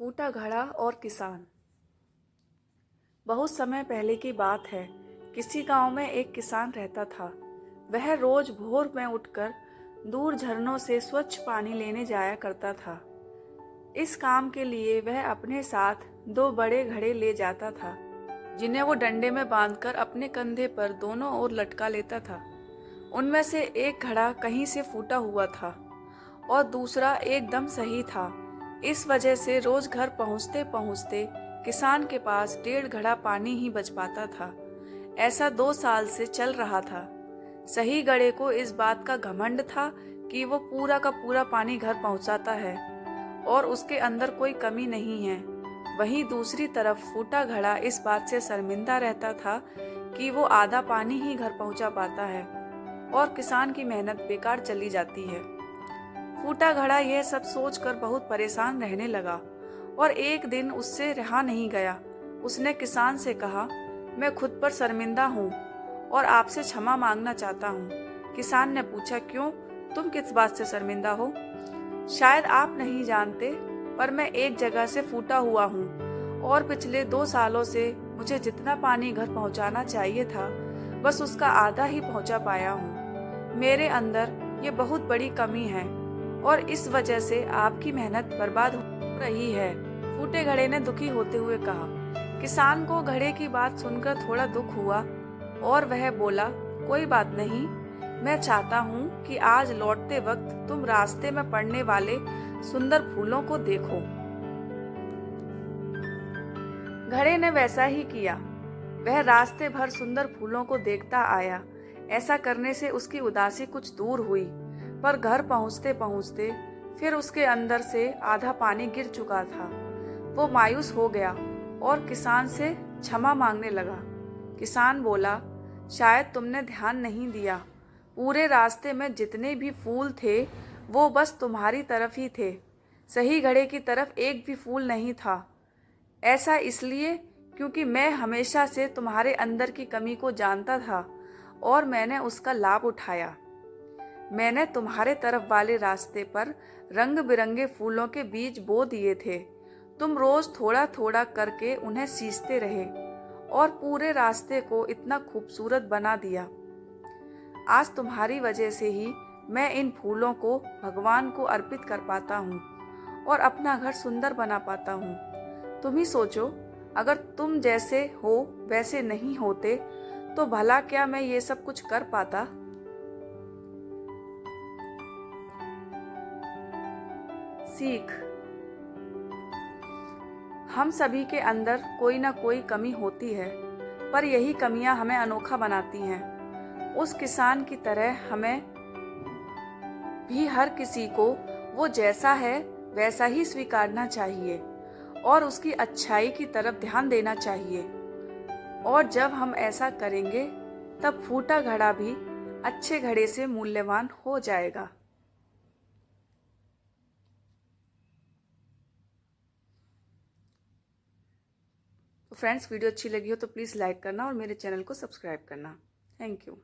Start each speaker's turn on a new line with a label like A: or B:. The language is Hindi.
A: फूटा घड़ा और किसान। बहुत समय पहले की बात है। किसी गांव में एक किसान रहता था। वह रोज भोर में उठकर दूर झरनों से स्वच्छ पानी लेने जाया करता था। इस काम के लिए वह अपने साथ 2 बड़े घड़े ले जाता था, जिन्हें वो डंडे में बांधकर अपने कंधे पर दोनों ओर लटका लेता था। उनमें से एक घड़ा कहीं से फूटा हुआ था और दूसरा एकदम सही था। इस वजह से रोज घर पहुंचते पहुंचते किसान के पास 1.5 घड़ा पानी ही बच पाता था। ऐसा 2 साल से चल रहा था। सही घड़े को इस बात का घमंड था कि वो पूरा का पूरा पानी घर पहुंचाता है और उसके अंदर कोई कमी नहीं है। वहीं दूसरी तरफ फूटा घड़ा इस बात से शर्मिंदा रहता था कि वो आधा पानी ही घर पहुंचा पाता है और किसान की मेहनत बेकार चली जाती है। फूटा घड़ा यह सब सोचकर बहुत परेशान रहने लगा और एक दिन उससे रहा नहीं गया। उसने किसान से कहा, मैं खुद पर शर्मिंदा हूँ और आपसे क्षमा मांगना चाहता हूँ। किसान ने पूछा, क्यों? तुम किस बात से शर्मिंदा हो? शायद आप नहीं जानते, पर मैं एक जगह से फूटा हुआ हूँ और पिछले 2 सालों से मुझे जितना पानी घर पहुँचाना चाहिए था, बस उसका आधा ही पहुँचा पाया हूँ। मेरे अंदर ये बहुत बड़ी कमी है और इस वजह से आपकी मेहनत बर्बाद हो रही है। फूटे घड़े ने दुखी होते हुए कहा। किसान को घड़े की बात सुनकर थोड़ा दुख हुआ और वह बोला, कोई बात नहीं, मैं चाहता हूँ कि आज लौटते वक्त तुम रास्ते में पड़ने वाले सुंदर फूलों को देखो। घड़े ने वैसा ही किया। वह रास्ते भर सुंदर फूलों को देखता आया। ऐसा करने से उसकी उदासी कुछ दूर हुई, पर घर पहुंचते पहुंचते फिर उसके अंदर से आधा पानी गिर चुका था। वो मायूस हो गया और किसान से क्षमा मांगने लगा। किसान बोला, शायद तुमने ध्यान नहीं दिया। पूरे रास्ते में जितने भी फूल थे वो बस तुम्हारी तरफ ही थे। सही घड़े की तरफ एक भी फूल नहीं था। ऐसा इसलिए क्योंकि मैं हमेशा से तुम्हारे अंदर की कमी को जानता था और मैंने उसका लाभ उठाया। मैंने तुम्हारे तरफ वाले रास्ते पर रंग बिरंगे फूलों के बीज बो दिए थे। तुम रोज थोड़ा थोड़ा करके उन्हें सींचते रहे और पूरे रास्ते को इतना खूबसूरत बना दिया। आज तुम्हारी वजह से ही मैं इन फूलों को भगवान को अर्पित कर पाता हूँ और अपना घर सुंदर बना पाता हूँ। तुम ही सोचो, अगर तुम जैसे हो वैसे नहीं होते तो भला क्या मैं ये सब कुछ कर पाता? सीख। हम सभी के अंदर कोई ना कोई कमी होती है, पर यही कमियां हमें अनोखा बनाती हैं। उस किसान की तरह हमें भी हर किसी को वो जैसा है वैसा ही स्वीकारना चाहिए और उसकी अच्छाई की तरफ ध्यान देना चाहिए। और जब हम ऐसा करेंगे, तब फूटा घड़ा भी अच्छे घड़े से मूल्यवान हो जाएगा। तो फ्रेंड्स, वीडियो अच्छी लगी हो तो प्लीज़ लाइक करना और मेरे चैनल को सब्सक्राइब करना। Thank you.